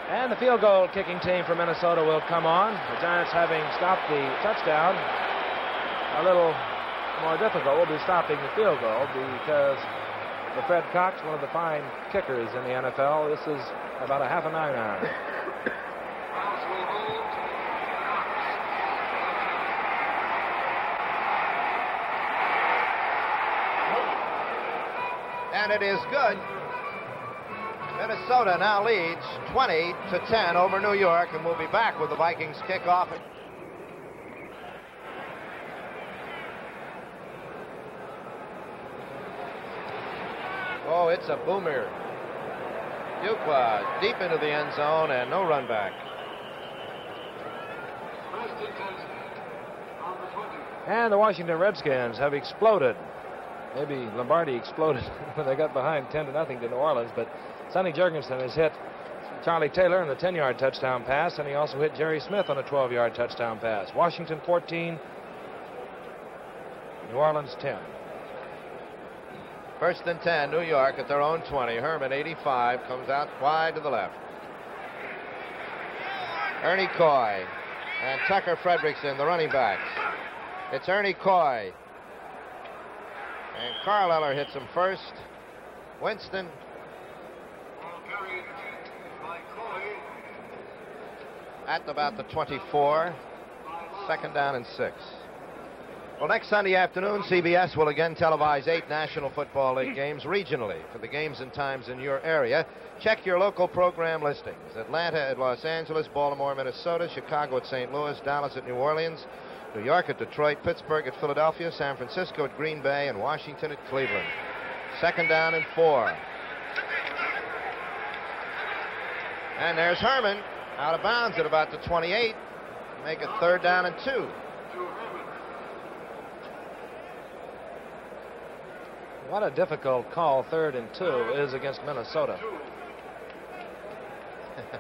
And the field goal kicking team for Minnesota will come on. The Giants, having stopped the touchdown, a little more difficult will be stopping the field goal because for Fred Cox, one of the fine kickers in the NFL, this is about a half a 9-iron. And it is good. Minnesota now leads 20-10 over New York, and we'll be back with the Vikings kickoff. Oh, it's a boomer. Fuqua deep into the end zone and no run back. And the Washington Redskins have exploded. Maybe Lombardi exploded when they got behind 10-0 to New Orleans, but Sonny Jurgensen has hit Charlie Taylor on the 10-yard touchdown pass, and he also hit Jerry Smith on a 12-yard touchdown pass. Washington 14, New Orleans 10. First and 10, New York at their own 20. Herman, 85, comes out wide to the left. Ernie Coy and Tucker Fredrickson, the running backs. It's Ernie Coy. And Carl Eller hits him first. Winston. At about the 24. Second down and 6. Well, next Sunday afternoon, CBS will again televise 8 National Football League games regionally. For the games and times in your area, check your local program listings. Atlanta at Los Angeles, Baltimore, Minnesota, Chicago at St. Louis, Dallas at New Orleans, New York at Detroit, Pittsburgh at Philadelphia, San Francisco at Green Bay, and Washington at Cleveland. Second down and 4. And there's Herman out of bounds at about the 28. Make it third down and 2. What a difficult call 3rd and 2 is against Minnesota.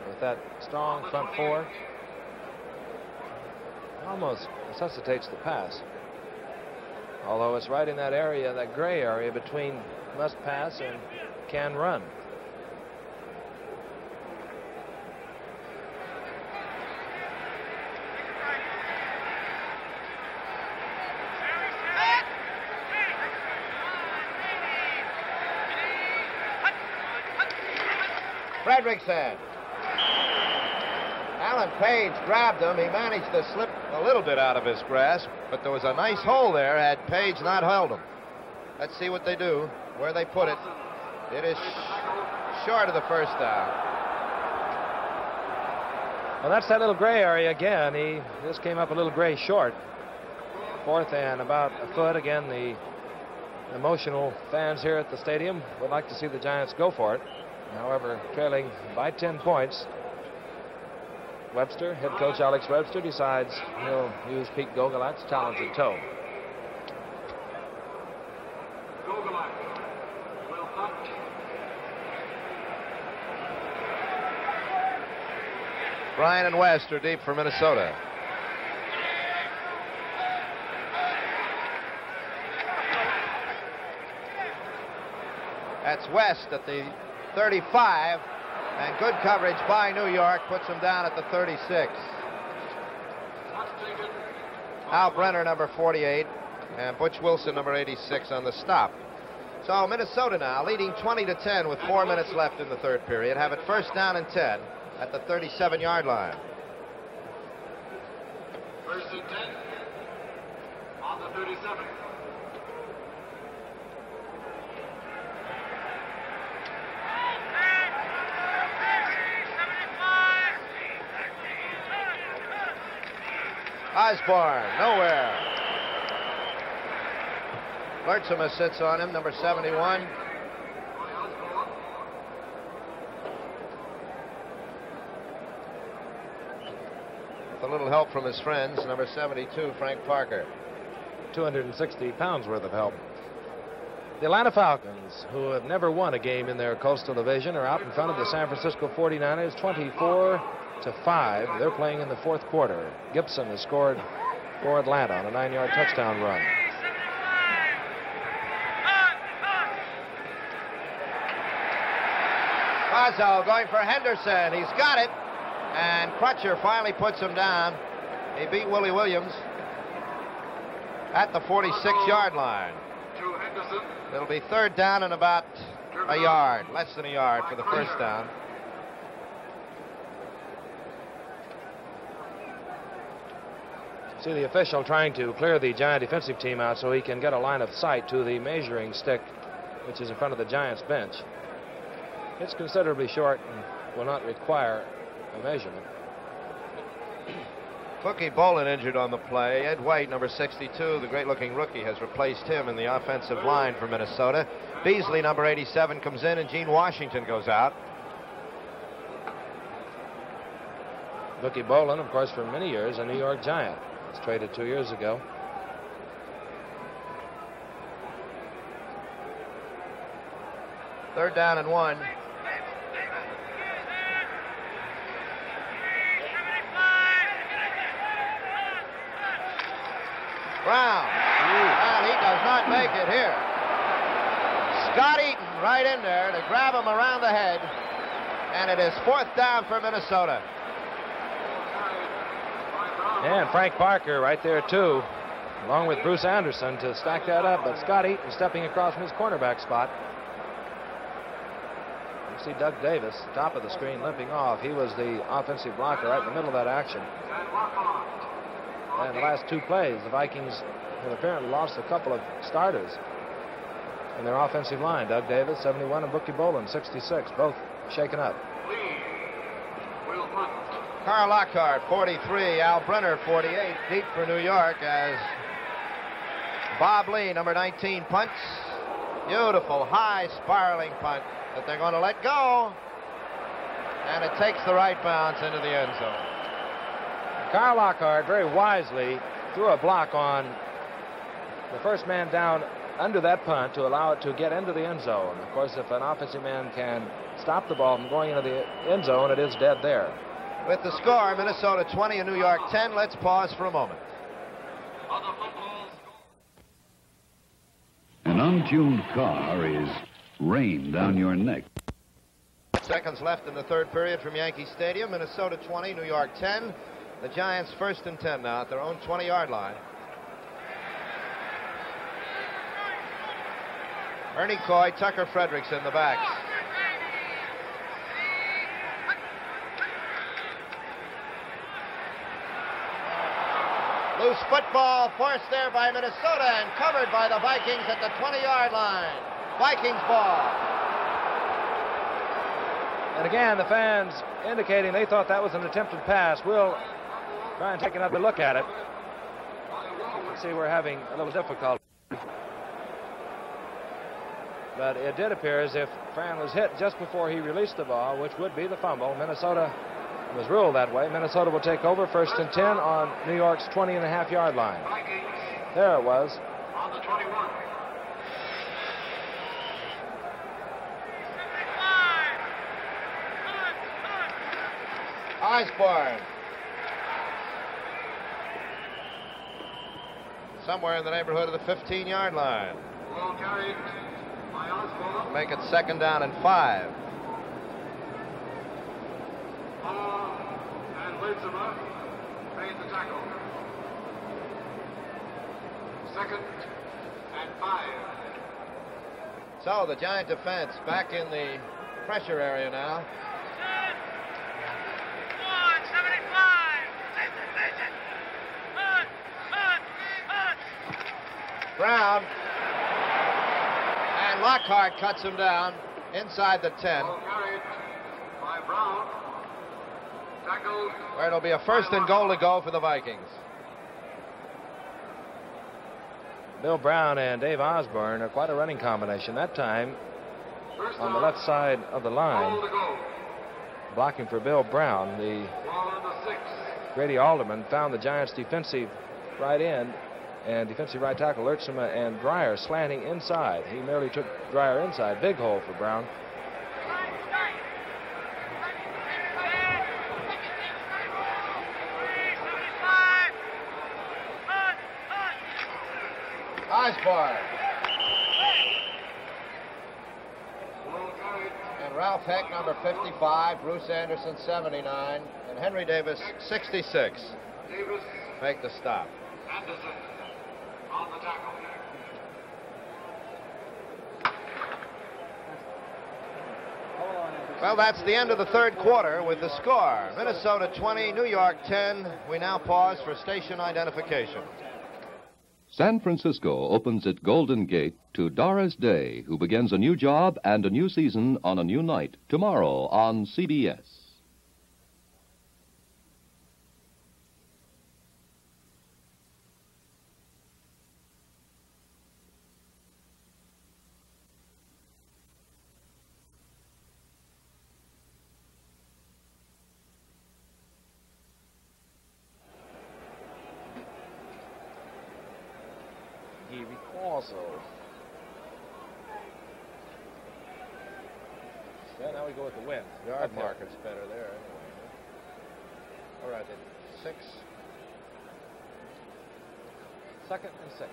With that strong front 4. Almost necessitates the pass. Although it's right in that area, that gray area between must pass and can run. Fredrickson. Alan Page grabbed him. He managed to slip a little bit out of his grasp, but there was a nice hole there had Page not held him. Let's see what they do, where they put it. It is short of the first down. Well, that's that little gray area again. He just came up a little gray short. 4th and about a foot. Again, the emotional fans here at the stadium would like to see the Giants go for it. However, trailing by 10 points, Webster, head coach Alex Webster, decides he'll use Pete Gogolat's talented toe. Bryan and West are deep for Minnesota. That's West at the 35, and good coverage by New York puts him down at the 36. Al Brenner, number 48, and Butch Wilson, number 86, on the stop. So Minnesota now leading 20-10 with 4 minutes left in the third period. Have it first down and 10 at the 37-yard line. First and 10 on the 37. Osborne, nowhere. Lertzema sits on him, number 71. With a little help from his friends, number 72, Frank Parker. 260 pounds worth of help. The Atlanta Falcons, who have never won a game in their Coastal Division, are out in front of the San Francisco 49ers, 24-5. They're playing in the 4th quarter. Gibson has scored for Atlanta on a 9-yard touchdown run. Rizzo going for Henderson. He's got it. And Crutcher finally puts him down. He beat Willie Williams at the 46-yard line. It'll be third down and about a yard, less than a yard for the first down. See the official trying to clear the Giant defensive team out so he can get a line of sight to the measuring stick, which is in front of the Giants bench. It's considerably short and will not require a measurement. Bookie Bolin injured on the play. Ed White, number 62, the great-looking rookie, has replaced him in the offensive line for Minnesota. Beasley, number 87, comes in, and Gene Washington goes out. Bookie Bolin, of course, for many years, a New York Giant. Was traded 2 years ago. Third down and 1. Brown. And he does not make it here. Scott Eaton right in there to grab him around the head. And it is fourth down for Minnesota. And Frank Parker right there, too, along with Bruce Anderson to stack that up. But Scott Eaton stepping across from his cornerback spot. You see Doug Davis, top of the screen, limping off. He was the offensive blocker right in the middle of that action. And the last two plays, the Vikings have apparently lost a couple of starters in their offensive line. Doug Davis, 71, and Bookie Bolin, 66, both shaken up. Carl Lockhart, 43. Al Brenner, 48. Deep for New York as Bob Lee, number 19, punts. Beautiful, high, spiraling punt that they're going to let go. And it takes the right bounce into the end zone. Carl Lockhart very wisely threw a block on the first man down under that punt to allow it to get into the end zone. Of course, if an offensive man can stop the ball from going into the end zone, it is dead there. With the score, Minnesota 20 and New York 10. Let's pause for a moment. An untuned car is rain down your neck. Seconds left in the third period from Yankee Stadium. Minnesota 20, New York 10. The Giants first and 10 now at their own 20-yard line. Ernie Coy, Tucker Fredericks in the backs. Loose football forced there by Minnesota and covered by the Vikings at the 20-yard line. Vikings ball. And again, the fans indicating they thought that was an attempted pass. We'll try and take another look at it. You can see we're having a little difficulty. But it did appear as if Fran was hit just before he released the ball, which would be the fumble. Minnesota was ruled that way. Minnesota will take over first and 10 on New York's 20.5-yard line. There it was. On the 21. Osborne. Somewhere in the neighborhood of the 15-yard line. Ball carried by Osborne. Make it second down and 5. And Litzema made the tackle. Second and 5. So the Giant defense back in the pressure area now. Brown. And Lockhart cuts him down inside the 10. Ball carried by Brown. Tackled. Where it'll be a first and goal to go for the Vikings. Bill Brown and Dave Osborne are quite a running combination. That time First on the down. left side of the Goal line, to go. blocking for Bill Brown. The Ball on the 6. Grady Alderman found the Giants' defensive right end and defensive right tackle Lertzema and Dreyer slanting inside. He merely took Dreyer inside. Big hole for Brown. Osborne. Ball carried And Ralph Heck, number 55, Bruce Anderson, 79, and Henry Davis, 66. Davis, Make the stop. Anderson on the tackle. Well, that's the end of the third quarter with the score. Minnesota 20, New York 10. We now pause for station identification. San Francisco opens its Golden Gate to Doris Day, who begins a new job and a new season on a new night tomorrow on CBS. Yeah, now we go with the wind. Yard marker's better there anyway. All right, then. 6. Second and 6.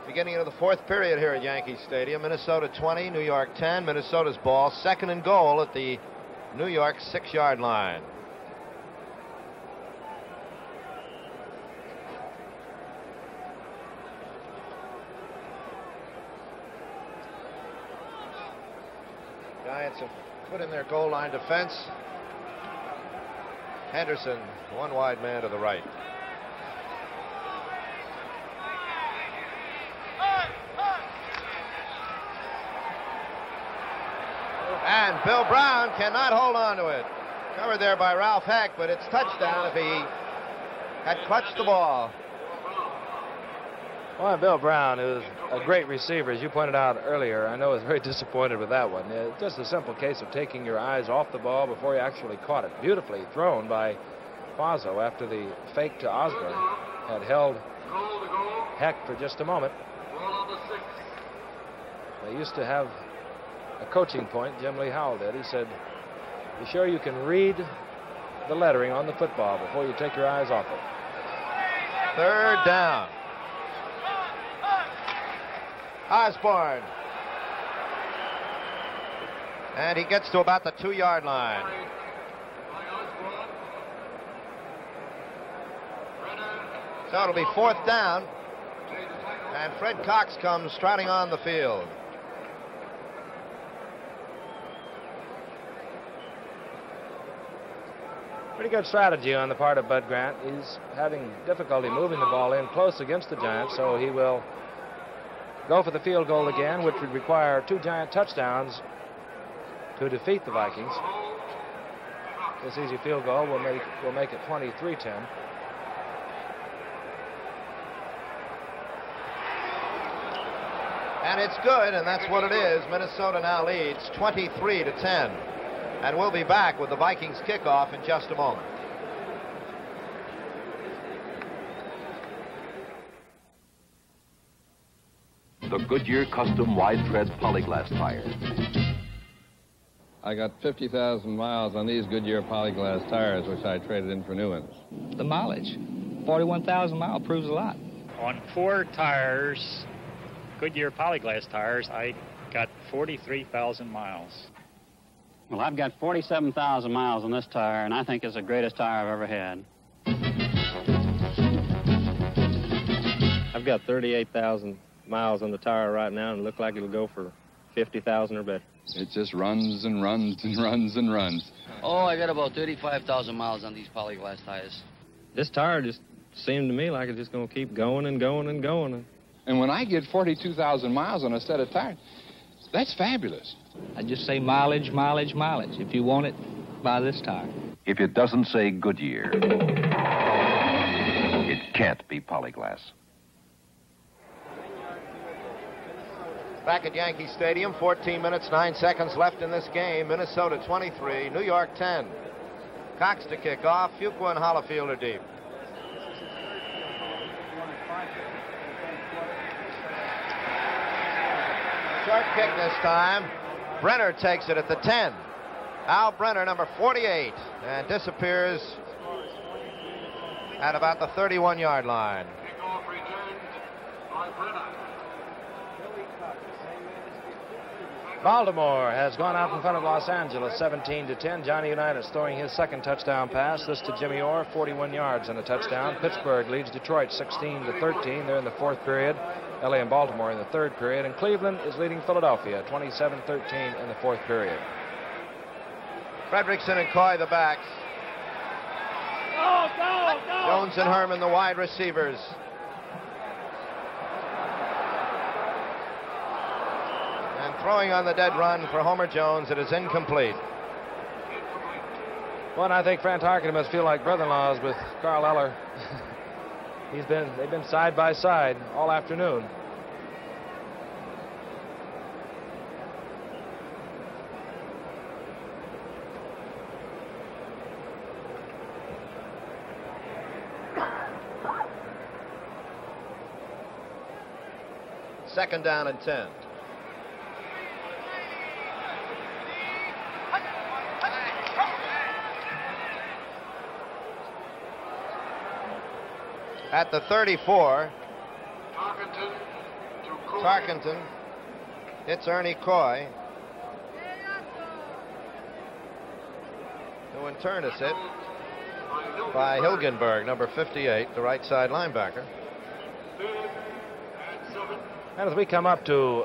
Beginning of the fourth period here at Yankee Stadium. Minnesota 20, New York 10. Minnesota's ball, second and goal at the New York 6-yard line. Giants have put in their goal line defense. Henderson, one wide man to the right. And Bill Brown cannot hold on to it. Covered there by Ralph Heck, but it's touchdown if he had clutched the ball. Well, Bill Brown is a great receiver, as you pointed out earlier. I know was very disappointed with that one. Just a simple case of taking your eyes off the ball before you actually caught it. Beautifully thrown by Fazio after the fake to Osborne had held Heck for just a moment. They used to have a coaching point, Jim Lee Howell did. He said, be sure you can read the lettering on the football before you take your eyes off it. Third down. Osborne. And he gets to about the 2-yard line. So it'll be fourth down. And Fred Cox comes trotting on the field. Pretty good strategy on the part of Bud Grant. He's having difficulty moving the ball in close against the Giants, so he will go for the field goal again, which would require 2 Giant touchdowns to defeat the Vikings. This easy field goal will make it 23-10. And it's good, and that's what it is. Minnesota now leads 23-10. And we'll be back with the Vikings kickoff in just a moment. The Goodyear Custom Wide Tread Polyglass Tire. I got 50,000 miles on these Goodyear Polyglass tires, which I traded in for new ones. The mileage, 41,000 miles, proves a lot. On 4 tires, Goodyear Polyglass tires, I got 43,000 miles. Well, I've got 47,000 miles on this tire, and I think it's the greatest tire I've ever had. I've got 38,000 miles on the tire right now, and it looks like it'll go for 50,000 or better. It just runs and runs and runs and runs. Oh, I got about 35,000 miles on these Polyglass tires. This tire just seemed to me like it's just going to keep going and going and going. And when I get 42,000 miles on a set of tires, that's fabulous. I just say mileage, mileage, mileage. If you want it, buy this tire. If it doesn't say Goodyear, it can't be Polyglass. Back at Yankee Stadium, 14 minutes, 9 seconds left in this game. Minnesota 23, New York 10. Cox to kick off. Fuqua and Hollifield are deep. Short kick this time. Brenner takes it at the 10. Al Brenner, number 48, and disappears at about the 31-yard line. Kickoff returned by Brenner. Baltimore has gone out in front of Los Angeles 17-10. Johnny Unitas throwing his second touchdown pass. This to Jimmy Orr, 41 yards and a touchdown. Pittsburgh leads Detroit 16-13. They're in the fourth period. LA and Baltimore in the third period. And Cleveland is leading Philadelphia 27-13 in the fourth period. Fredrickson and Coy the backs. Jones and Herman the wide receivers. And throwing on the dead run for Homer Jones. It is incomplete. Well, and I think Fran Tarkenton must feel like brother-in-laws with Carl Eller. They've been side by side all afternoon. Second down and 10. At the 34, Tarkenton hits Ernie Coy, who in turn is hit by Hilgenberg, number 58, the right side linebacker. And as we come up to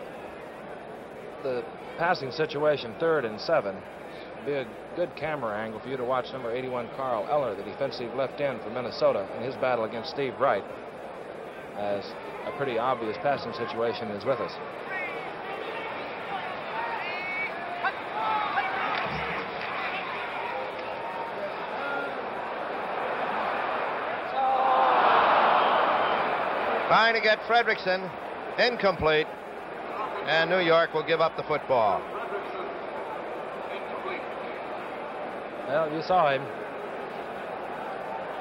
the passing situation, 3rd and 7, it'll be a good camera angle for you to watch number 81, Carl Eller, the defensive left end for Minnesota, in his battle against Steve Wright, as a pretty obvious passing situation is with us. Trying to get Fredrickson. Incomplete. And New York will give up the football. Well, you saw him.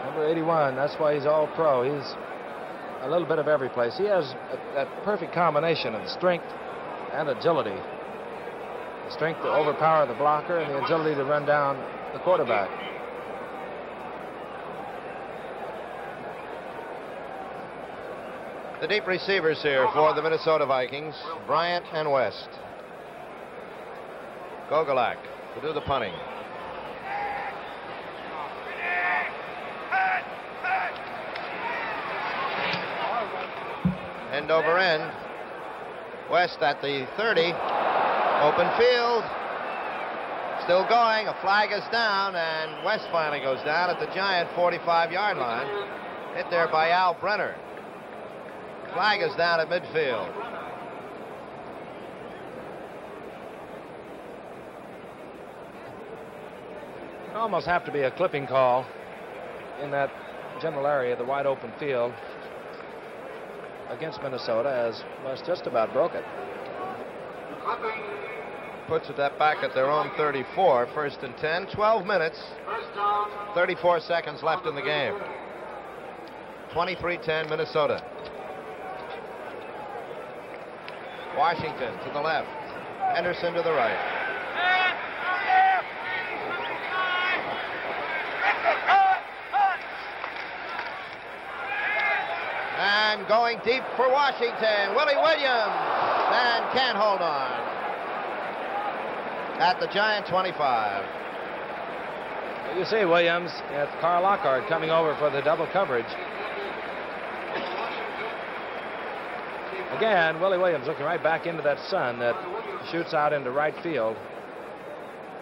Number 81, that's why he's all pro. He's a little bit of every place. He has that perfect combination of strength and agility. The strength to overpower the blocker and the agility to run down the quarterback. The deep receivers here for the Minnesota Vikings, Bryant and West. Gogolak to do the punting. End over end. West at the 30. Open field. Still going. A flag is down, and West finally goes down at the Giant 45-yard line. Hit there by Al Brenner. Flag is down at midfield. It almost have to be a clipping call in that general area, the wide open field, against Minnesota, as West just about broke it. Puts it back at their own 34, 1st and 10, 12 minutes, 34 seconds left in the game. 23-10 Minnesota. Washington to the left. Henderson to the right. And going deep for Washington, Willie Williams, and can't hold on. At the Giant 25. You see Williams at Carl Lockhart coming over for the double coverage. Again, Willie Williams looking right back into that sun that shoots out into right field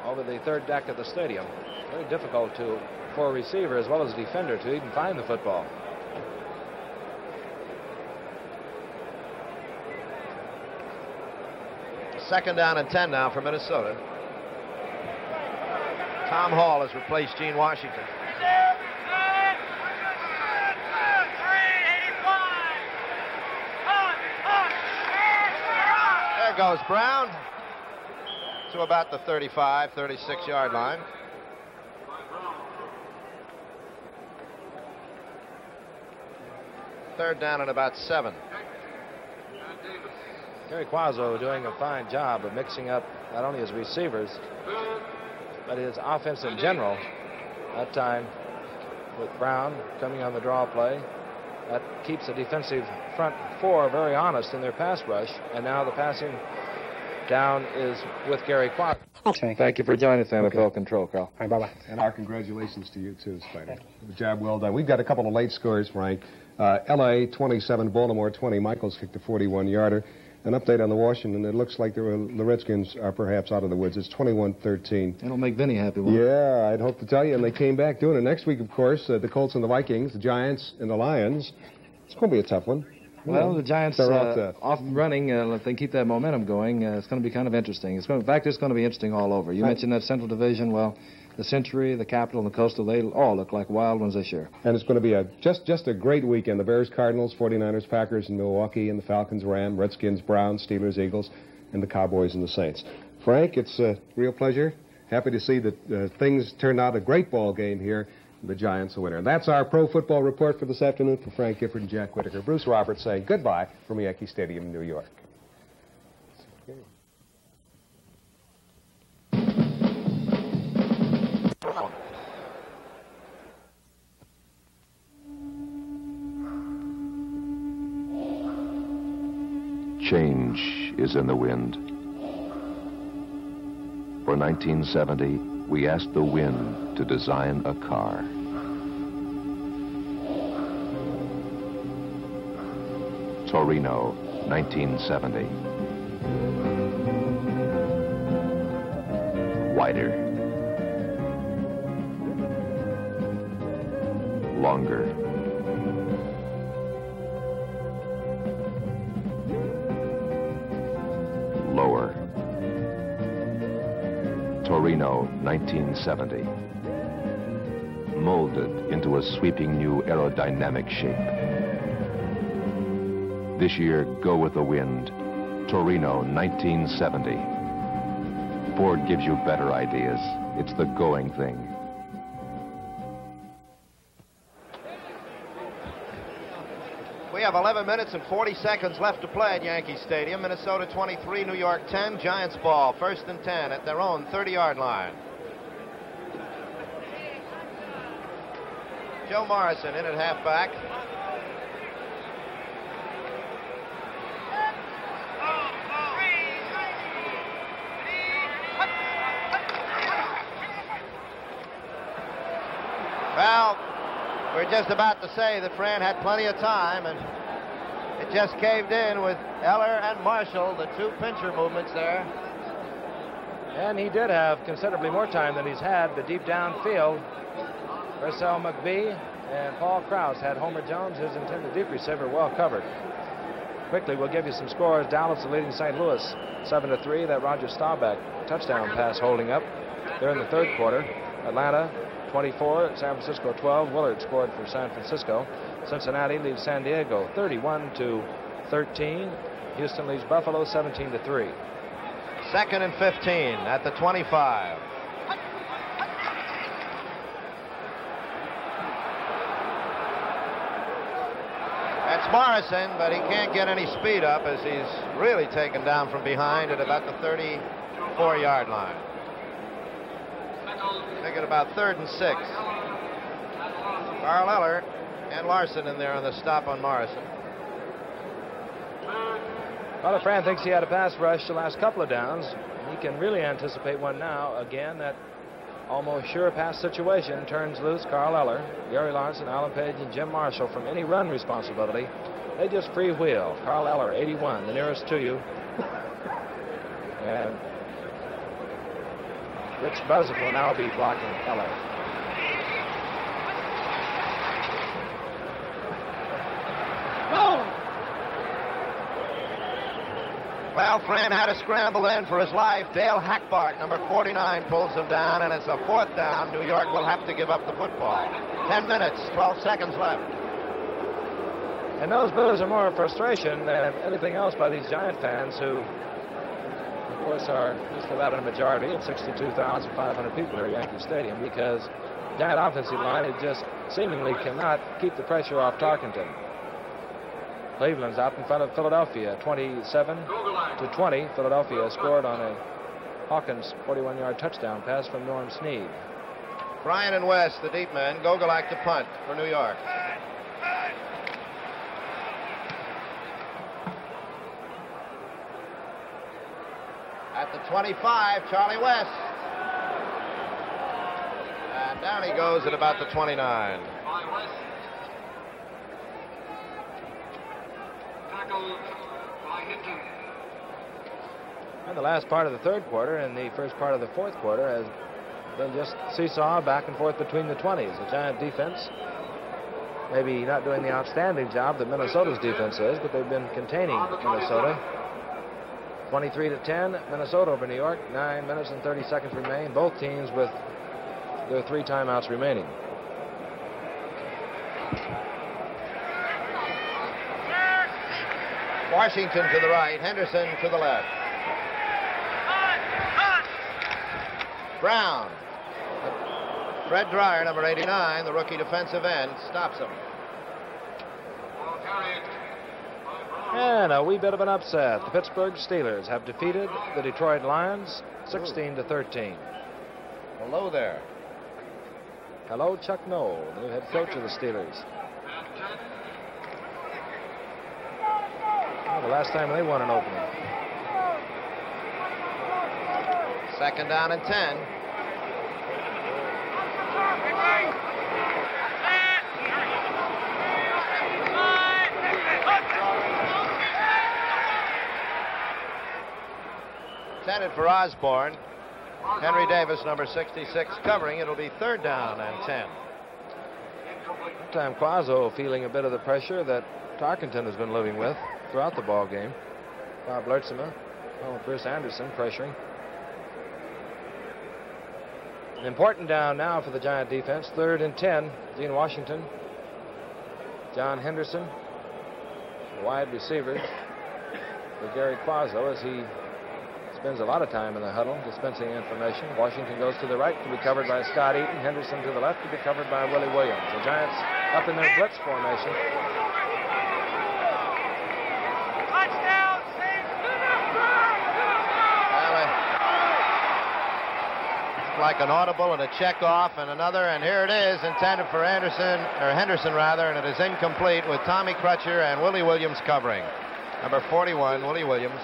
over the third deck of the stadium. Very difficult for a receiver as well as a defender to even find the football. Second down and 10 now for Minnesota. Tom Hall has replaced Gene Washington. There goes Brown to about the 35, 36-yard line. Third down and about 7. Terry Quazzo doing a fine job of mixing up not only his receivers, but his offense in general. That time, with Brown coming on the draw play. That keeps the defensive front four very honest in their pass rush. And now the passing down is with Gary Clark. Okay. Thank you for joining us, NFL Control, Carl. All right, bye-bye. And our congratulations to you, too, Spider. Good job, well done. We've got a couple of late scores, Frank. L.A. 27, Baltimore 20. Michaels kicked a 41-yarder. An update on the Washington. It looks like the Redskins are perhaps out of the woods. It's 21-13. It'll make Vinny happy, won't it? Yeah, I'd hope to tell you. And they came back doing it. Next week, of course, the Colts and the Vikings, the Giants and the Lions. It's going to be a tough one. Well, the Giants are off running. If they keep that momentum going, it's going to be kind of interesting. In fact, it's going to be interesting all over. You mentioned that Central Division. Well, the Century, the Capital, and the Coastal, they all look like wild ones this year. And it's going to be just a great weekend. The Bears, Cardinals, 49ers, Packers, and Milwaukee, and the Falcons, Rams, Redskins, Browns, Steelers, Eagles, and the Cowboys and the Saints. Frank, it's a real pleasure. Happy to see that things turned out a great ball game here. The Giants will win. And that's our Pro Football Report for this afternoon. For Frank Gifford and Jack Whitaker, Bruce Roberts saying goodbye from Yankee Stadium in New York. Change is in the wind. For 1970, we asked the wind to design a car. Torino, 1970. Wider. Longer. Lower. Torino, 1970. Molded into a sweeping new aerodynamic shape. This year, go with the wind. Torino, 1970. Ford gives you better ideas. It's the going thing. We have 11 minutes and 40 seconds left to play at Yankee Stadium. Minnesota 23, New York 10. Giants ball, 1st and 10 at their own 30-yard line. Joe Morrison in at halfback. Well, we're just about to say that Fran had plenty of time, and it just caved in with Eller and Marshall, the two pincher movements there. And he did have considerably more time than he's had, but deep downfield, Purcell McBee and Paul Krause had Homer Jones, his intended deep receiver, well covered. Quickly, we'll give you some scores. Dallas leading St. Louis 7-3. That Roger Staubach touchdown pass holding up. They're in the third quarter. Atlanta 24, San Francisco 12. Willard scored for San Francisco. Cincinnati leads San Diego 31-13. Houston leads Buffalo 17-3. 2nd and 15 at the 25. That's Morrison, but he can't get any speed up as he's really taken down from behind at about the 34-yard line. Make it about 3rd and 6. Carl Eller and Larson in there on the stop on Morrison. Well, if Fran thinks he had a pass rush the last couple of downs, he can really anticipate one now. Again, that almost sure pass situation turns loose Carl Eller, Gary Larson, Alan Page, and Jim Marshall from any run responsibility. They just freewheel. Carl Eller, 81, the nearest to you. And Rich Buzzard will now be blocking Eller. Well, Fran had to scramble in for his life. Dale Hackbart, number 49, pulls him down, and it's a 4th down. New York will have to give up the football. 10 minutes, 12 seconds left. And those boos are more frustration than anything else by these Giant fans who, of course, are just about a majority of 62,500 people here at Yankee Stadium, because Giant offensive line, it just seemingly cannot keep the pressure off Tarkenton. Cleveland's out in front of Philadelphia, 27-20. Philadelphia scored on a Hawkins 41-yard touchdown pass from Norm Snead. Bryan and West, the deep men. Gogolak to punt for New York. At the 25, Charlie West. And down he goes at about the 29. And the last part of the third quarter and the first part of the fourth quarter has been just seesaw back and forth between the 20s. The Giant defense maybe not doing the outstanding job that Minnesota's defense is, but they've been containing Minnesota. 23-10, Minnesota over New York. 9 minutes and 30 seconds remain. Both teams with their 3 timeouts remaining. Washington to the right, Henderson to the left. Brown. Fred Dreyer, number 89, the rookie defensive end, stops him. And a wee bit of an upset. The Pittsburgh Steelers have defeated the Detroit Lions 16-13. Hello there. Hello, Chuck Noll, the new head coach of the Steelers. Well, the last time they won an opening. Second down and 10. Intended for Osborne. Henry Davis, number 66, covering. It'll be third down and 10. Sometime Quazzo feeling a bit of the pressure that Tarkenton has been living with throughout the ball game. Bob Lertzema, Chris Anderson pressuring. An important down now for the Giant defense. 3rd and 10. Gene Washington, John Henderson, the wide receivers for Gary Quazzo as he spends a lot of time in the huddle dispensing information. Washington goes to the right to be covered by Scott Eaton. Henderson to the left to be covered by Willie Williams. The Giants up in their blitz formation. Touchdown, like an audible and a check off and another, and here it is, intended for Henderson rather, and it is incomplete with Tommy Crutcher and Willie Williams covering. Number 41, Willie Williams.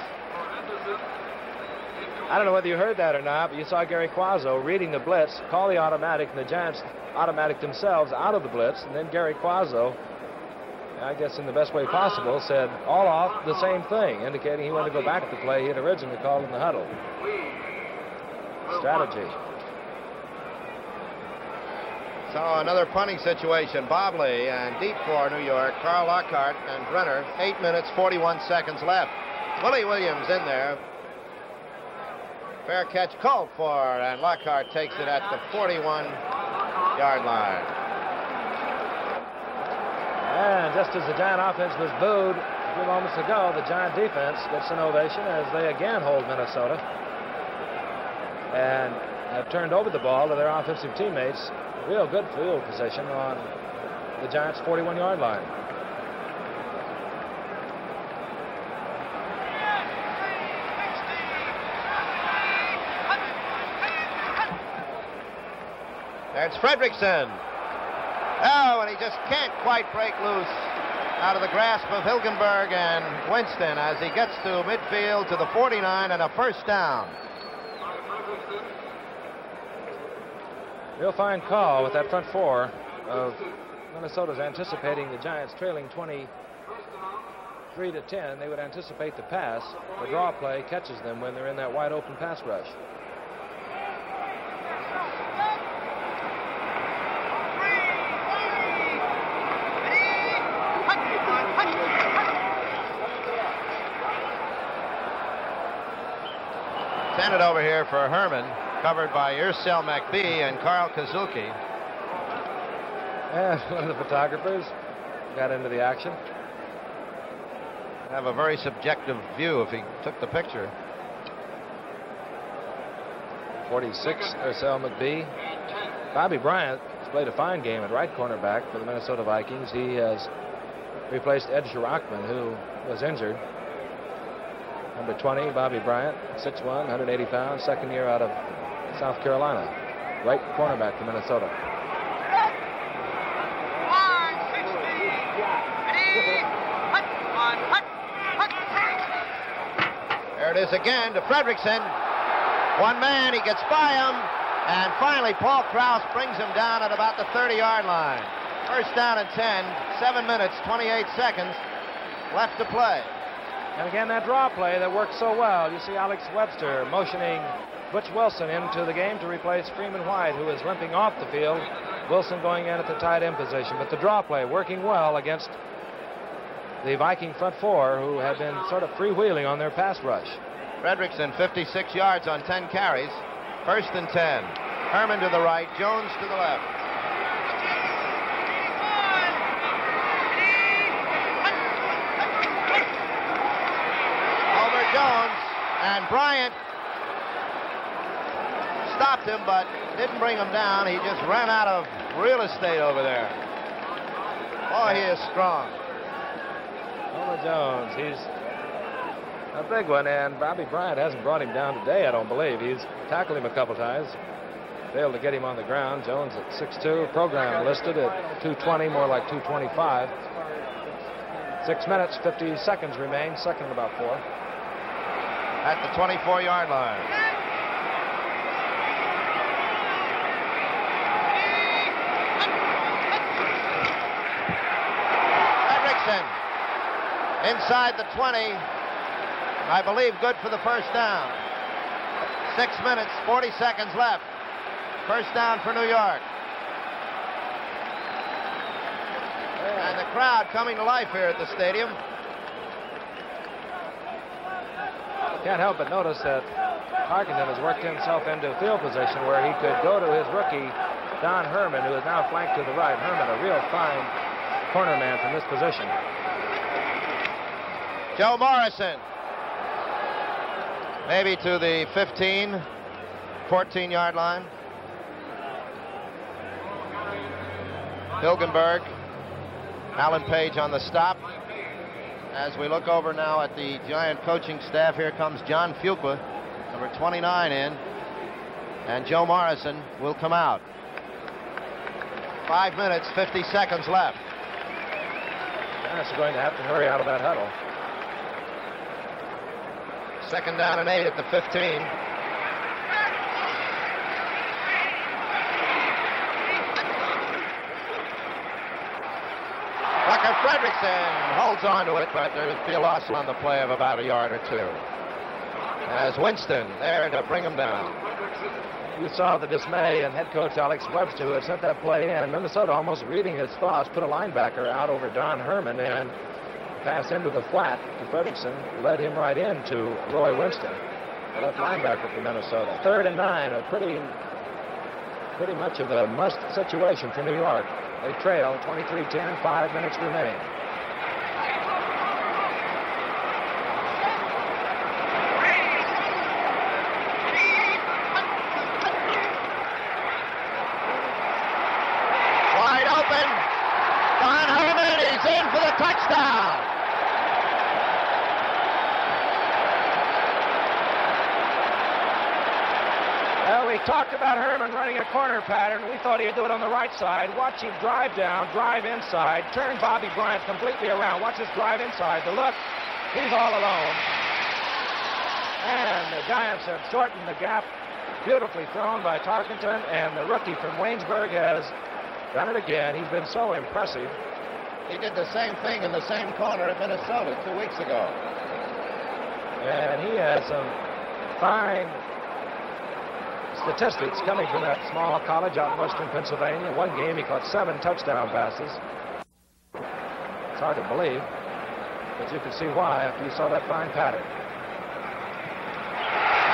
I don't know whether you heard that or not, but you saw Gary Quazzo reading the blitz, call the automatic, and the Giants automatic themselves out of the blitz, and then Gary Quazzo, I guess in the best way possible, said all off the same thing, indicating he wanted to go back to the play he had originally called in the huddle. Strategy. So another punting situation. Bobley and deep for New York. Carl Lockhart and Brenner. 8 minutes, 41 seconds left. Willie Williams in there. Fair catch called for, and Lockhart takes it at the 41-yard line. And just as the Giant offense was booed a few moments ago, the Giant defense gets an ovation as they again hold Minnesota and have turned over the ball to their offensive teammates. Real good field position on the Giants' 41-yard line. There's Fredrickson. Oh, and he just can't quite break loose out of the grasp of Hilgenberg and Winston as he gets to midfield to the 49 and a first down. Real fine call with that front four of Minnesota's anticipating the Giants trailing 23-10. They would anticipate the pass. The draw play catches them when they're in that wide open pass rush. Send it over here for Herman, covered by Ursel McBee and Carl Kazuki. And one of the photographers got into the action. Have a very subjective view if he took the picture. 46, Ursel McBee. Bobby Bryant has played a fine game at right cornerback for the Minnesota Vikings. He has replaced Ed Shirachman, who was injured. Number 20, Bobby Bryant, 6'1", 180 pounds, second year out of South Carolina. Great cornerback for Minnesota. There it is again to Fredrickson. One man, he gets by him, and finally Paul Krause brings him down at about the 30-yard line. First down and 10, 7 minutes, 28 seconds left to play. And again, that draw play that worked so well. You see Alex Webster motioning Butch Wilson into the game to replace Freeman White, who is limping off the field. Wilson going in at the tight end position. But the draw play working well against the Viking front four, who had been sort of freewheeling on their pass rush. Fredrickson, 56 yards on 10 carries. First and 10. Herman to the right, Jones to the left. Over Jones, and Bryant stopped him, but didn't bring him down. He just ran out of real estate over there. Oh, he is strong. Homer Jones, he's a big one, and Bobby Bryant hasn't brought him down today, I don't believe. He's tackled him a couple times. Failed to get him on the ground. Jones at 6'2", program listed at 220, more like 225. 6 minutes, 50 seconds remain, second and about 4. At the 24-yard line. Fredrickson inside the 20. I believe good for the first down. 6 minutes, 40 seconds left. First down for New York. And the crowd coming to life here at the stadium. Can't help but notice that Tarkenton has worked himself into field position where he could go to his rookie, Don Herman, who is now flanked to the right. Herman, a real fine corner man from this position. Joe Morrison. Maybe to the 15, 14-yard line. Hilgenberg. Alan Page on the stop. As we look over now at the Giant coaching staff, here comes John Fuqua, number 29 in, and Joe Morrison will come out. 5 minutes, 50 seconds left. Giants are going to have to hurry out of that huddle. Second down and 8 at the 15. Tucker Fredrickson holds on to it, but there'll be a loss on the play of about a yard or two. As Winston there to bring him down. You saw the dismay in head coach Alex Webster, who had sent that play in, and Minnesota, almost reading his thoughts, put a linebacker out over Don Herman and pass into the flat to Fredrickson, led him right into Roy Winston, the left linebacker for Minnesota. 3rd and 9, a pretty much of a must situation for New York. They trail 23-10, 5 minutes remaining. Wide open. Don Herman, he's in for the touchdown. Well, we talked about Herman running a corner pattern. We thought he'd do it on the right side. Watch him drive down, drive inside, turn Bobby Bryant completely around. Watch this drive inside. The look, he's all alone. And the Giants have shortened the gap. Beautifully thrown by Tarkenton, and the rookie from Waynesburg has done it again. He's been so impressive. He did the same thing in the same corner at Minnesota 2 weeks ago. And he has some fine statistics coming from that small college out in western Pennsylvania. One game he caught 7 touchdown passes. It's hard to believe, but you can see why after you saw that fine pattern.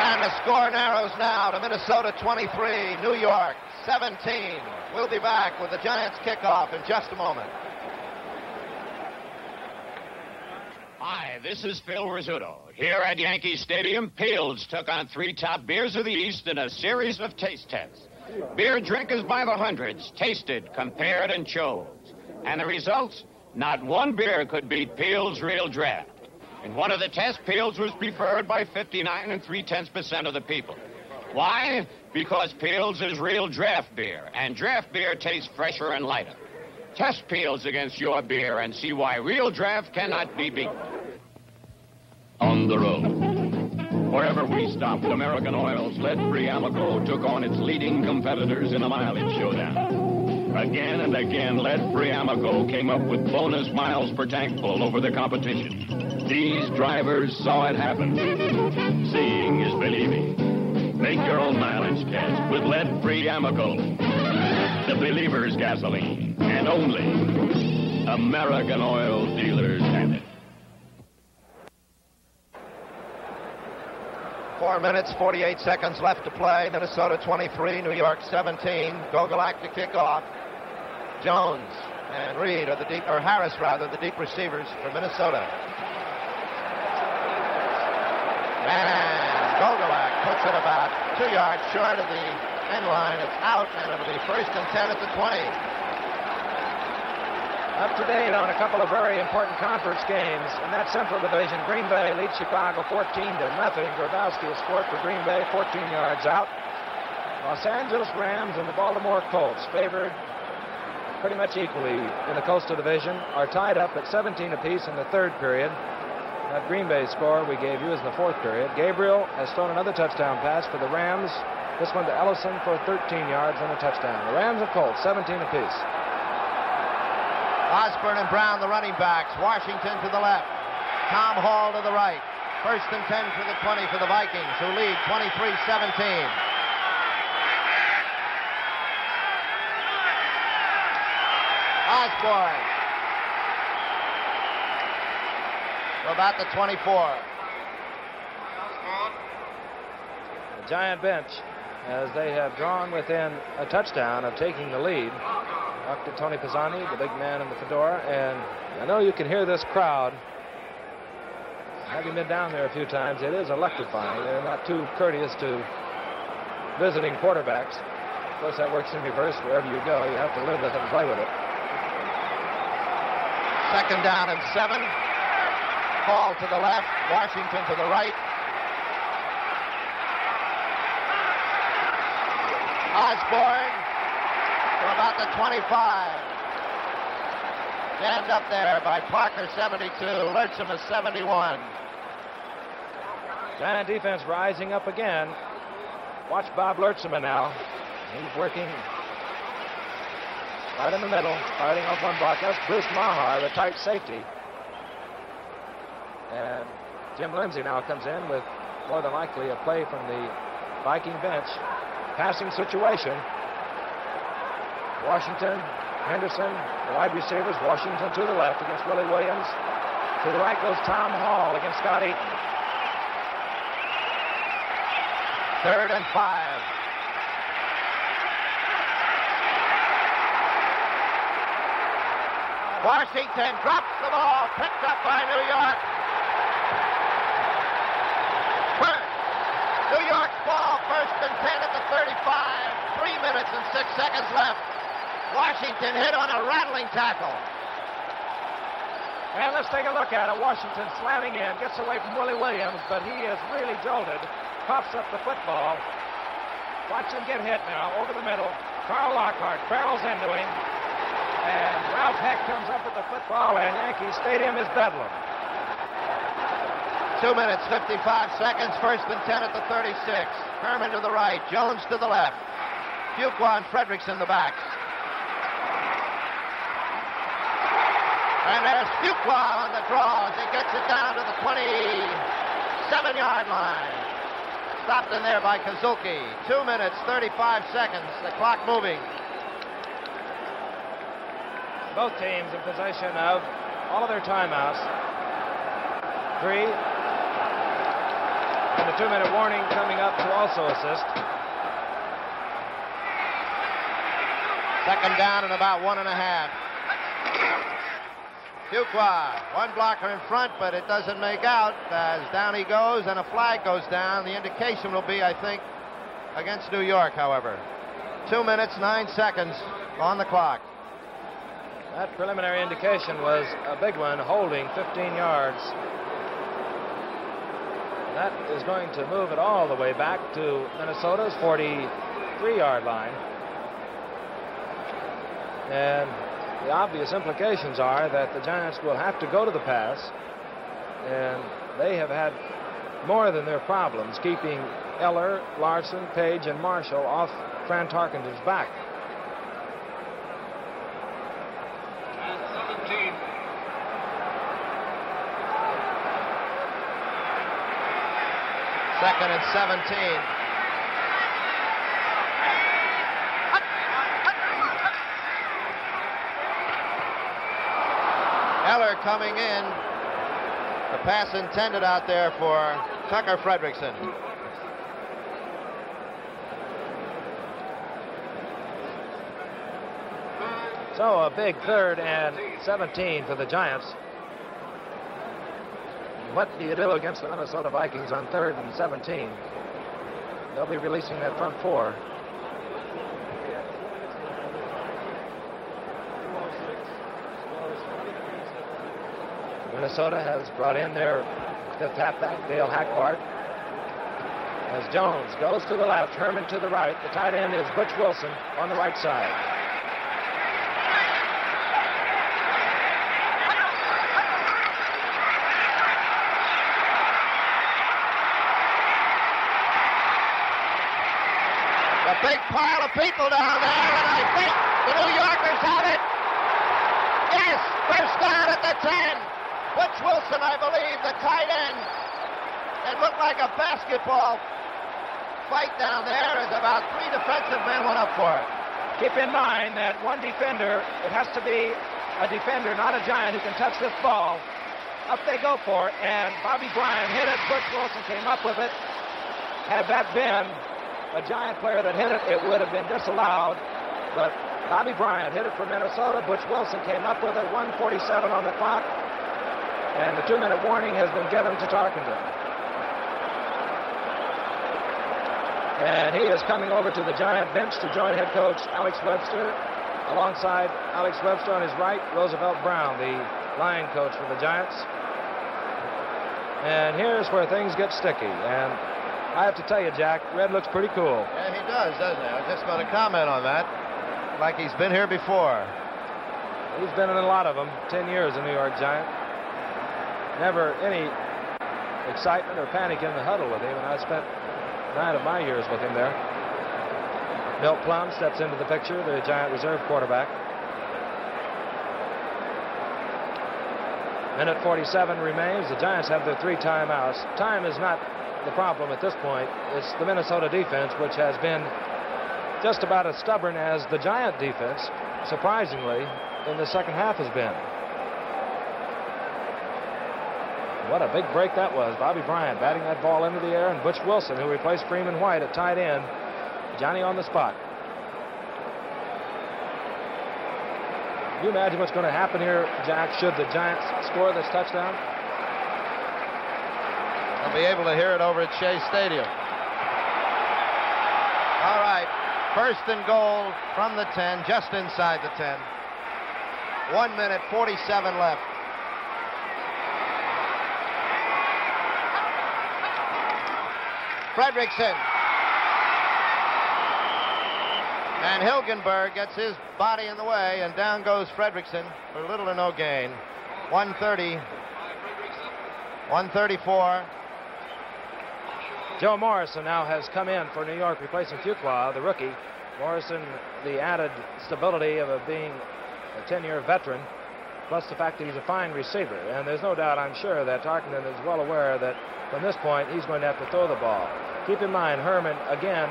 And the score narrows now to Minnesota 23, New York 17. We'll be back with the Giants kickoff in just a moment. Hi, this is Phil Rizzuto. Here at Yankee Stadium, Peels took on 3 top beers of the East in a series of taste tests. Beer drinkers by the hundreds tasted, compared, and chose. And the results? Not one beer could beat Peels' Real Draft. In one of the tests, Peels was preferred by 59 3/10% of the people. Why? Because Peels is real draft beer, and draft beer tastes fresher and lighter. Test Peels against your beer and see why real draft cannot be beaten. On the road. Wherever we stopped, American Oil's lead-free Amoco took on its leading competitors in a mileage showdown. Again and again, lead-free Amoco came up with bonus miles per tank full over the competition. These drivers saw it happen. Seeing is believing. Make your own mileage test with lead-free Amoco. The believer's gasoline. And only American Oil dealers have it. 4 minutes, 48 seconds left to play. Minnesota 23, New York 17. Gogolak to kick off. Jones and Reed are Harris rather, the deep receivers for Minnesota. And Gogolak puts it about 2 yards short of the end line. It's out, and it'll be 1st and 10 at the 20. Up to date on a couple of very important conference games. In that Central Division, Green Bay leads Chicago 14-0. Grabowski has scored for Green Bay, 14 yards out. Los Angeles Rams and the Baltimore Colts, favored pretty much equally in the Coastal Division, are tied up at 17 apiece in the third period. That Green Bay score we gave you is in the fourth period. Gabriel has thrown another touchdown pass for the Rams. This one to Ellison for 13 yards and a touchdown. The Rams and Colts, 17 apiece. Osborne and Brown, the running backs. Washington to the left. Tom Hall to the right. 1st and 10 for the 20 for the Vikings, who lead 23-17. Osborne. To about the 24. The Giant bench, as they have drawn within a touchdown of taking the lead. Up to Tony Pisani, the big man in the fedora, and I know you can hear this crowd. Having been down there a few times, it is electrifying. They're not too courteous to visiting quarterbacks. Of course, that works in reverse wherever you go. You have to live with it and play with it. 2nd down and 7. Hall to the left, Washington to the right. Osborne to about the 25. Jammed up there by Parker, 72. Lurcham is 71. Giant defense rising up again. Watch Bob Lurcham now. He's working right in the middle, fighting off one block. That's Bruce Maher, the tight safety. And Jim Lindsay now comes in with more than likely a play from the Viking bench. Passing situation. Washington, Henderson, the wide receivers. Washington to the left against Willie Williams. To the right goes Tom Hall against Scott Eaton. 3rd and 5. Washington drops the ball, picked up by New York. New York's ball, 1st and 10 at the 35. 3 minutes and 6 seconds left. Washington hit on a rattling tackle. And let's take a look at it. Washington slamming in, gets away from Willie Williams, but he is really jolted. Pops up the football. Watch him get hit now, over the middle. Carl Lockhart barrels into him. And Ralph Heck comes up with the football, and Yankee Stadium is bedlam. 2 minutes, 55 seconds, 1st and 10 at the 36. Herman to the right, Jones to the left. Fuqua and Fredericks in the back. And there's Fuqua on the draws. He gets it down to the 27-yard line. Stopped in there by Kazuki. 2 minutes, 35 seconds. The clock moving. Both teams in possession of all of their timeouts. 3. And the 2-minute warning coming up to also assist. 2nd down and about 1.5. Fuqua, one blocker in front, but it doesn't make out as down he goes and a flag goes down. The indication will be, I think, against New York, however. 2 minutes, 9 seconds on the clock. That preliminary indication was a big one, holding 15 yards. That is going to move it all the way back to Minnesota's 43-yard line. And the obvious implications are that the Giants will have to go to the pass, and they have had more than their problems keeping Eller, Larson, Page, and Marshall off Fran Tarkenton's back. And 17. Second and 17. Eller coming in. The pass intended out there for Tucker Fredrickson. So a big 3rd and 17 for the Giants. What do you do against the Minnesota Vikings on 3rd and 17? They'll be releasing that front 4. Minnesota has brought in their 5th halfback, Dale Hackbart. As Jones goes to the left, Herman to the right. The tight end is Butch Wilson on the right side. A big pile of people down there, and I think the New Yorkers have it. Yes, first down at the 10. Butch Wilson, I believe, the tight end. It looked like a basketball fight down there as about 3 defensive men went up for it. Keep in mind that one defender, it has to be a defender, not a Giant, who can touch this ball. Up they go for it, and Bobby Bryant hit it. Butch Wilson came up with it. Had that been a Giant player that hit it, it would have been disallowed. But Bobby Bryant hit it for Minnesota. Butch Wilson came up with it. 1:47 on the clock. And the 2-minute warning has been given to Tarkenton. And he is coming over to the Giant bench to join head coach Alex Webster. Alongside Alex Webster on his right, Roosevelt Brown, the line coach for the Giants. And here's where things get sticky. And I have to tell you, Jack, Red looks pretty cool. Yeah, he does, doesn't he? I was just going to comment on that. Like he's been here before. He's been in a lot of them. 10 years a New York Giant. Never any excitement or panic in the huddle with him, and I spent 9 of my years with him there. Milt Plum steps into the picture, the Giant reserve quarterback. Minute 47 remains. The Giants have their 3 timeouts. Time is not the problem at this point. It's the Minnesota defense, which has been just about as stubborn as the Giant defense, surprisingly, in the second half has been. What a big break that was. Bobby Bryant batting that ball into the air, and Butch Wilson, who replaced Freeman White at tight end. Johnny on the spot. Can you imagine what's going to happen here, Jack, should the Giants score this touchdown? I'll be able to hear it over at Shea Stadium. All right, 1st and goal from the 10, just inside the 10. 1 minute, 47 left. Fredrickson. And Hilgenberg gets his body in the way, and down goes Fredrickson for little or no gain. 130. 134. Joe Morrison now has come in for New York, replacing Fuqua, the rookie. Morrison, the added stability of being a 10-year veteran, plus the fact that he's a fine receiver. And there's no doubt, I'm sure, that Tarkenton is well aware that from this point, he's going to have to throw the ball. Keep in mind, Herman, again,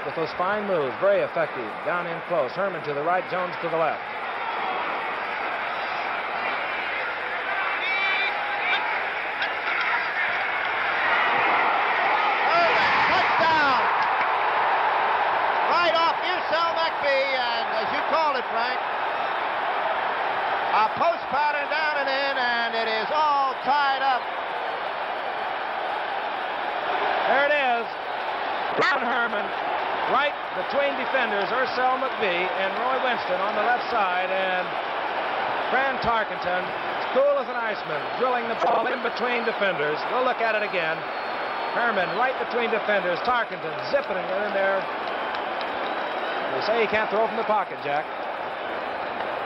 with those fine moves, very effective, down in close. Herman to the right, Jones to the left. Touchdown! Right off Ucel McBee, and as you called it, Frank, a post pattern down and in, and it is all tied up. There it is. Ron Herman, right between defenders, Ursel McBee and Roy Winston on the left side, and Fran Tarkenton, cool as an iceman, drilling the ball in between defenders. We'll look at it again. Herman right between defenders. Tarkenton zipping it in there. They say he can't throw from the pocket, Jack.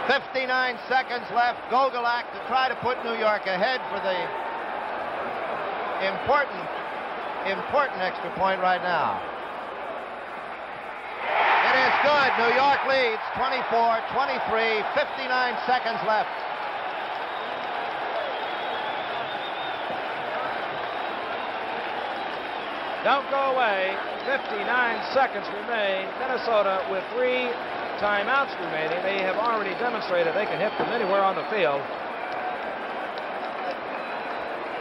59 seconds left. Gogolak to try to put New York ahead for the important extra point right now. It is good. New York leads 24-23, 59 seconds left. Don't go away. 59 seconds remain. Minnesota with 3 timeouts remaining. They have already demonstrated they can hit from anywhere on the field.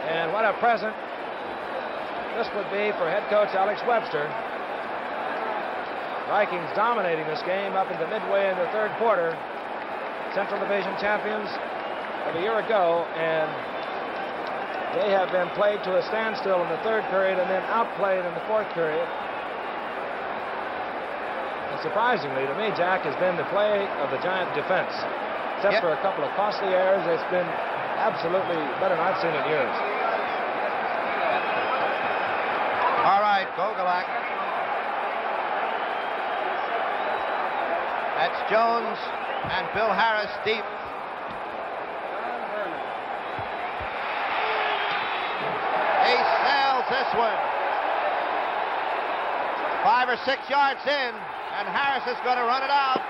And what a present this would be for head coach Alex Webster. Vikings dominating this game up into midway in the third quarter. Central Division champions of a year ago, and they have been played to a standstill in the third period and then outplayed in the fourth period. And surprisingly to me, Jack, has been the play of the Giant defense. Except for a couple of costly errors, it's been absolutely better than I've seen in years. All right, Gogolak. That's Jones and Bill Harris deep. He sails this one. 5 or 6 yards in, and Harris is going to run it out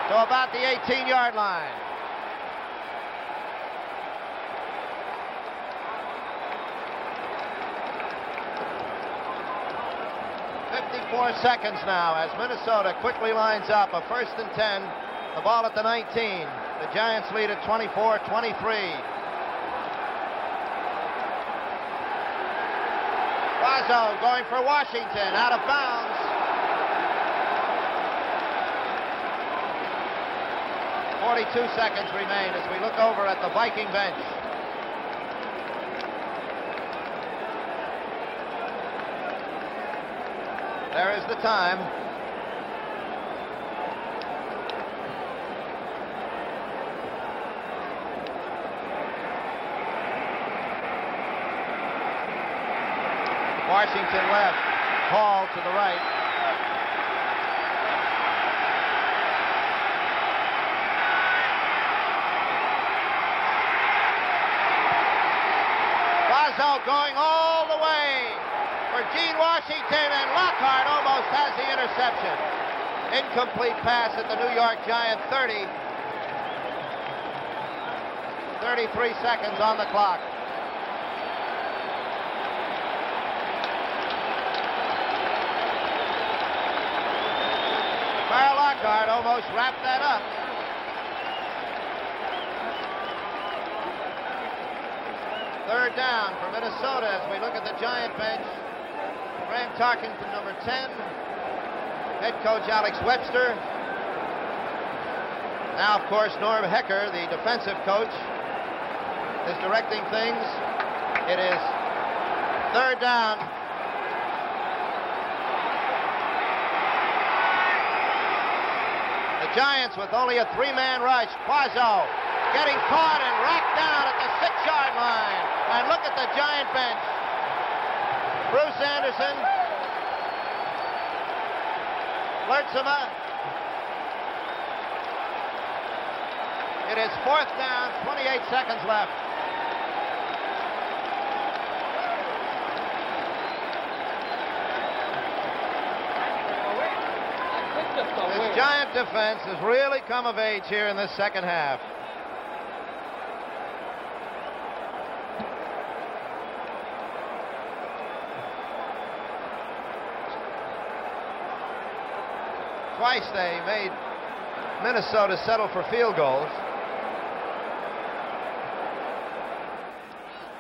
to about the 18-yard line. Seconds now as Minnesota quickly lines up a 1st and 10. The ball at the 19. The Giants lead at 24-23. Quazzo going for Washington, out of bounds. 42 seconds remain as we look over at the Viking bench. There is the time. Washington left, Hall to the right. Quazzo going all the way for Gene Washington, and Lockhart almost has the interception. Incomplete pass at the New York Giant 30. 33 seconds on the clock. Merle Lockhart almost wrapped that up. Third down for Minnesota as we look at the Giant bench. Graham Tarkenton, number 10. Head coach Alex Webster. Now, of course, Norm Hecker, the defensive coach, is directing things. It is third down. The Giants with only a 3-man rush. Quazzo getting caught and racked down at the 6-yard line. And look at the Giant bench. Bruce Anderson, Lertzema. It is fourth down, 28 seconds left. This Giant defense has really come of age here in this second half. Twice they made Minnesota settle for field goals.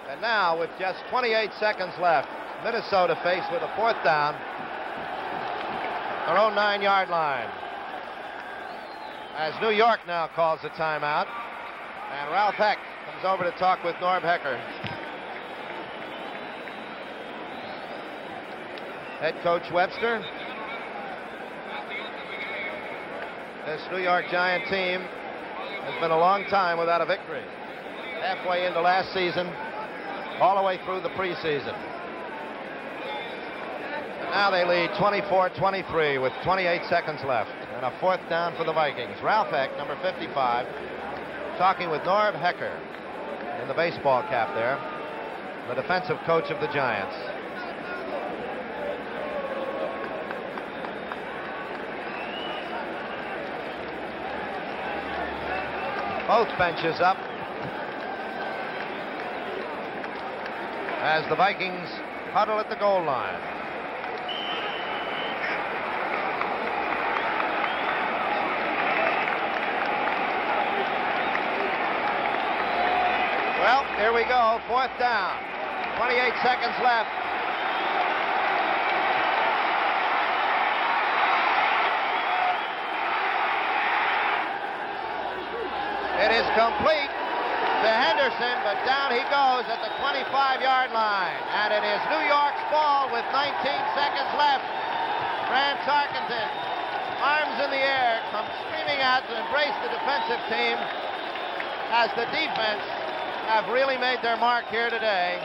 And now, with just 28 seconds left, Minnesota faced with a fourth down, their own 9-yard line. As New York now calls a timeout, and Ralph Heck comes over to talk with Norm Hecker. Head coach Webster. This New York Giant team has been a long time without a victory. Halfway into last season, all the way through the preseason. And now they lead 24-23 with 28 seconds left. And a 4th down for the Vikings. Ralph Heck, number 55, talking with Norv Hecker in the baseball cap there, the defensive coach of the Giants. Both benches up as the Vikings huddle at the goal line. Well, here we go, 4th down, 28 seconds left. It is complete to Henderson, but down he goes at the 25-yard line. And it is New York's ball with 19 seconds left. Fran Tarkenton, arms in the air, comes screaming out to embrace the defensive team as the defense have really made their mark here today.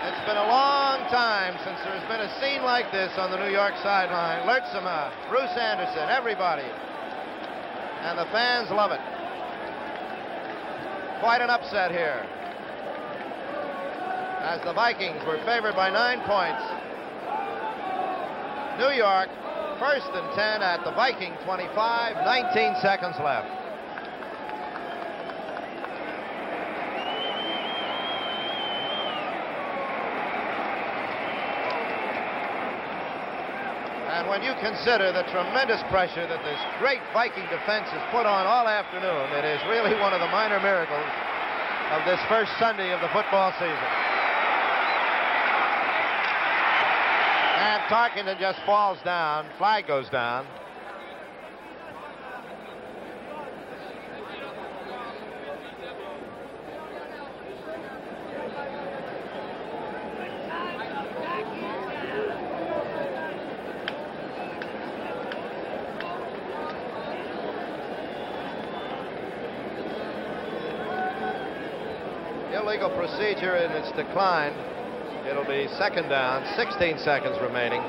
It's been a long time since there's been a scene like this on the New York sideline. Lertzema, Bruce Anderson, everybody. And the fans love it. Quite an upset here, as the Vikings were favored by 9 points. New York, 1st and 10 at the Viking 25, 19 seconds left. And when you consider the tremendous pressure that this great Viking defense has put on all afternoon, it is really one of the minor miracles of this first Sunday of the football season. And Tarkenton just falls down. Flag goes down. Illegal procedure in its decline. It'll be 2nd down, 16 seconds remaining.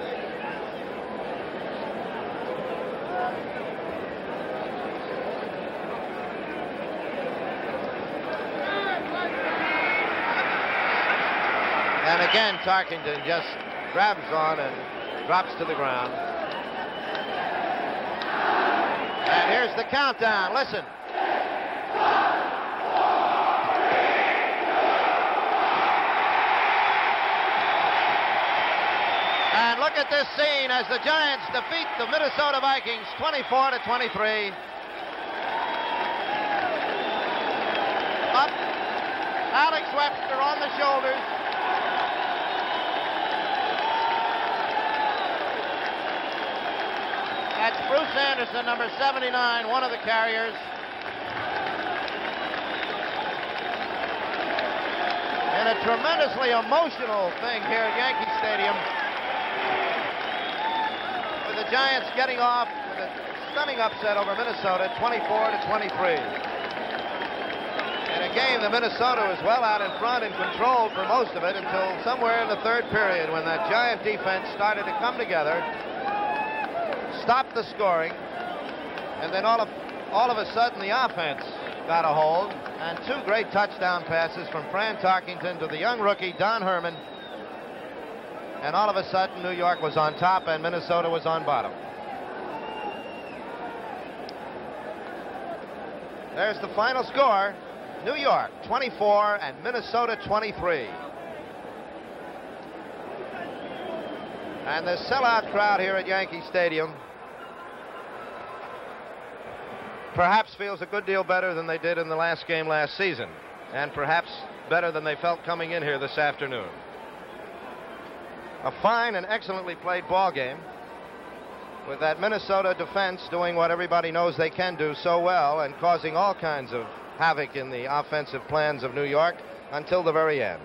And again, Tarkenton just grabs on and drops to the ground. And here's the countdown. Listen. And look at this scene as the Giants defeat the Minnesota Vikings 24-23. Up, Alex Webster on the shoulders. That's Bruce Anderson, number 79, one of the carriers. And a tremendously emotional thing here at Yankee Stadium, with the Giants getting off with a stunning upset over Minnesota, 24-23. In a game that Minnesota was well out in front and controlled for most of it until somewhere in the 3rd period, when that Giant defense started to come together, stopped the scoring, and then all of a sudden the offense got a hold, and 2 great touchdown passes from Fran Tarkenton to the young rookie Don Herman, and all of a sudden New York was on top and Minnesota was on bottom. There's the final score: New York 24 and Minnesota 23. And the sellout crowd here at Yankee Stadium perhaps feels a good deal better than they did in the last game last season, and perhaps better than they felt coming in here this afternoon. A fine and excellently played ball game, with that Minnesota defense doing what everybody knows they can do so well and causing all kinds of havoc in the offensive plans of New York until the very end.